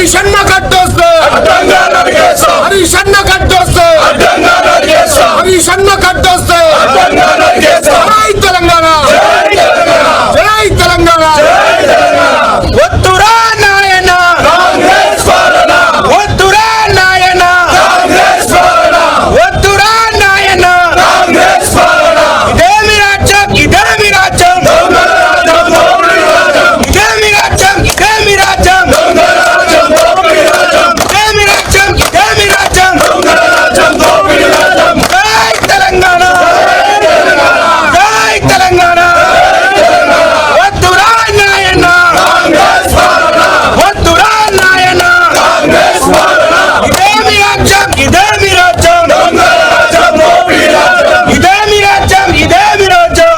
హరీష్ అన్న కట్టొస్తే హరీష్ అన్న కట్టొస్తే హరీష్ అన్న కట్టొస్తే జై తెలంగాణ జై తెలంగాణ వద్దురా నాయన వద్దురా నాయన వద్దురా నాయన ఇదేమి రాజ్యం ఇదేమి రాజ్యం ఇదేమి రాజ్యం ఇదేమి రాజ్యం ఇదేమి రాజ్యం ఇదేమి రాజ్యం జై తెలంగాణ జై తెలంగాణ వద్దురా నాయన వద్దురా నాయన ఇదేమి రాజ్యం ఇదేమి రాజ్యం ఇదేమి రాజ్యం ఇదేమి రాజ్యం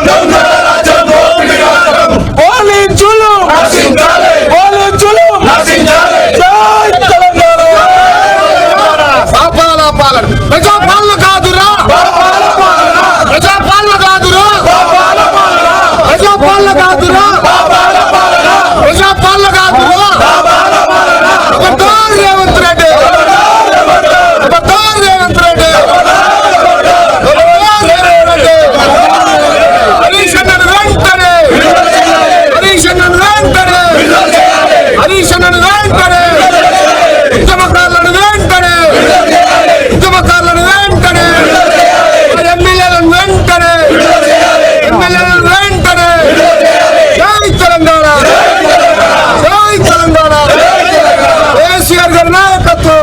పోలీసులు పోలీసులు జై తెలంగాణ పాపాల పాలన ప్రజాపాలన కాదురా ప్రజాపాలన కాదురా ప్రజాపాలన కాదురా ప్రజాపాలన కాదురా ఖబర్దార్ రేవంత్ రెడ్డి ఖబర్దార్ రేవంత్ రెడ్డి ఖబర్దార్ రేవంత్ రెడ్డి హరీష్ అన్నను వెంటనే హరీష్ అన్నను వెంటనే హరీష్ అన్నను వెంటనే ఉద్యమకారులను వెంటనే ఉద్యమకారులను వెంటనే ఎమ్మెల్యేలను వెంటనే ఎమ్మెల్యేలను వెంటనే జై తెలంగాణ జై తెలంగాణ కేసీఆర్ గారి నాయకత్వం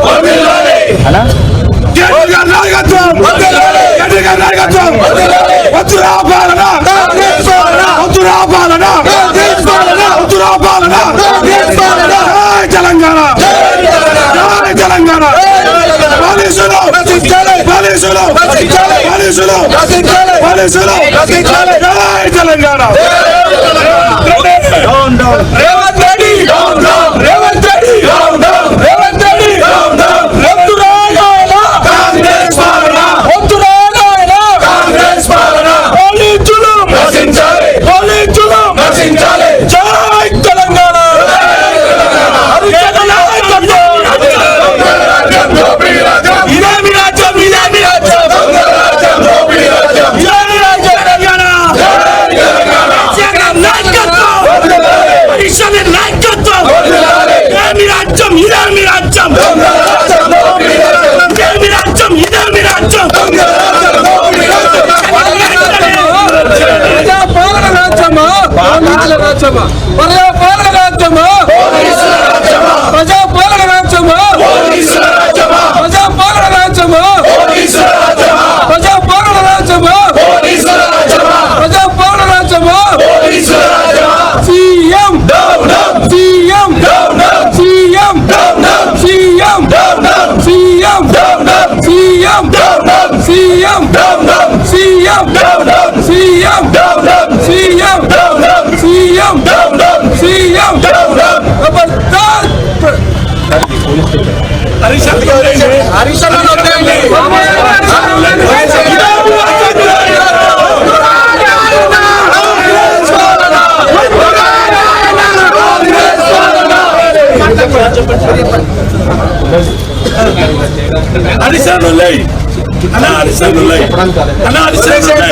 వద్దురా పాలన వద్దురా పాలన వద్దురా పాలన జై తెలంగాణ జై తెలంగాణ పోలీసులు పోలీసులు పోలీసులు పోలీసులు జై తెలంగాణ రేవంత్ రెడ్డి రేవంత్ రెడ్డి రేవంత్ రెడ్డి వద్దురా నాయన కాంగ్రెస్ పాలన వద్దురా నాయన కాంగ్రెస్ పాలన పోలీసులు నశించాలి పోలీసులు నశించాలి జై తెలంగాణ ఇదేమి రాజ్యం ఇదేమి రాజ్యం ఇదేమి రాజ్యం తెలంగాణ నాయకత్వం హరీష్ అన్న నాయకత్వం ఇదేమి రాజ్యం ఇదేమి రాజ్యం ఇదేమి రాజ్యం ఇదేమి రాజ్యం ప్రజాపాలన రాజ్యమా పాలన రాజ్యమా ప్రజాపాలన రాజ్యమా ప్రజాపాలన రాజ్యమా ప్రజాపాలన రాజ్యమా ప్రజాపాలన రాజ్యమా ప్రజాపాలన రాజ్యమా CM CM CM CM CM CM CM CM CM CM CM CM ఖబర్దార్ హరీష్ అన్న అడిసనులై అన్నా అడిసనులై అన్నా అడిసనులై